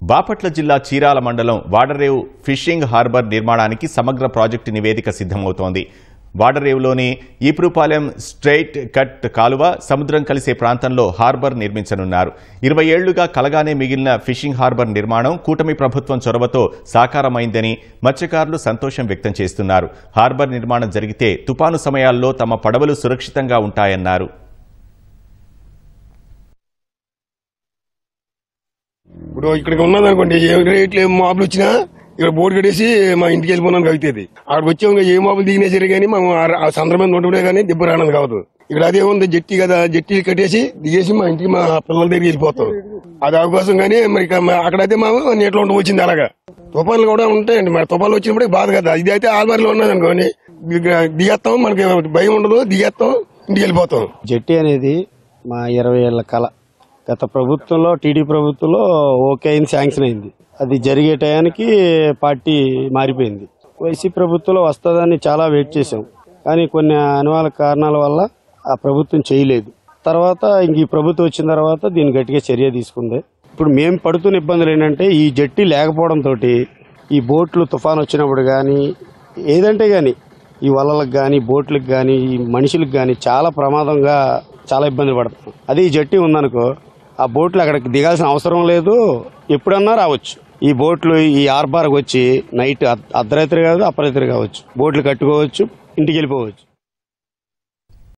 బాపట్ల జిల్లా చీరాల మండలం Vadarevu fishing harbour నిర్మాణానికి సమగ్ర ప్రాజెక్టు నివేదిక సిద్ధమవుతోంది. వాడరేవులోని ఈపురుపాలెం స్ట్రెయిట్ కట్ కాలువ సముద్రం కలిసే ప్రాంతంలో హార్బర్ నిర్మించనున్నారు. 20 ఏళ్లుగా కలగానే మిగిలిన ఫిషింగ్ హార్బర్ నిర్మాణం కూటమి ప్రభుత్వం చొరవతో సాకారమైందని మత్స్యకారులు సంతోషం వ్యక్తం చేస్తున్నారు. హార్బర్ నిర్మాణం జరిగితే తుపాను సమయాల్లో తమ పడవలు సురక్షితంగా ఉంటాయన్నారు. ఇప్పుడు ఇక్కడికి ఉన్నదనుకోండి, ఏ రేట్లు ఏం మాపులు వచ్చినా ఇక్కడ బోర్డు కట్టేసి మా ఇంటికి వెళ్ళిపోయినాను అవుతుంది. అక్కడ వచ్చాము ఏ మాపులు దిగినా సరే కానీ మేము ఆ సందర్భం ఉంటుండే కానీ దెబ్బ రావడం కావద్దు. ఇక్కడ అదే ఉంది జట్టి కదా, జట్టి కట్టేసి దిగేసి మా ఇంటికి మా పిల్లల దగ్గరికి వెళ్ళిపోతాం. అది అవకాశం కానీ మరి అక్కడైతే మాకు నీటిలో ఉండడం వచ్చింది. అలాగా తుఫాన్లు కూడా ఉంటాయండి. మరి తుఫాన్లు వచ్చినప్పుడు బాధ కదా. ఇది అయితే ఆల్మారిలో ఉన్నది అనుకోని దిగేస్తాం, మనకి భయం ఉండదు, దిగేస్తాం, ఇంటికి వెళ్ళిపోతాం. జట్టి అనేది మా 20 ఏళ్ల కళ. గత ప్రభుత్వంలో టీడీ ప్రభుత్వంలో ఓకే అయింది, శాంక్షన్ అయింది. అది జరిగే టయానికి పార్టీ మారిపోయింది. వైసీపీ ప్రభుత్వంలో వస్తుందని చాలా వెయిట్ చేశాం, కానీ కొన్ని అనివార్య కారణాల వల్ల ఆ ప్రభుత్వం చేయలేదు. తర్వాత ఇంక ఈ ప్రభుత్వం వచ్చిన తర్వాత దీన్ని గట్టిగా చర్య తీసుకుంది. ఇప్పుడు మేము పడుతున్న ఇబ్బందులు ఏంటంటే ఈ జట్టి లేకపోవడంతో ఈ బోట్లు తుఫాన్ వచ్చినప్పుడు కానీ ఏదంటే కానీ ఈ వలలకు కానీ బోట్లకు కానీ ఈ మనుషులకు కానీ చాలా ప్రమాదంగా చాలా ఇబ్బంది పడుతున్నాం. అదే ఈ జట్టి ఉందనుకో ఆ బోట్లు అక్కడికి దిగాల్సిన అవసరం లేదు, ఎప్పుడన్నా రావచ్చు. ఈ బోట్లు ఈ హార్బర్కి వచ్చి నైట్ అర్ధరాత్రి కాదు అపరాత్రి కావచ్చు బోట్లు కట్టుకోవచ్చు, ఇంటికి వెళ్ళిపోవచ్చు.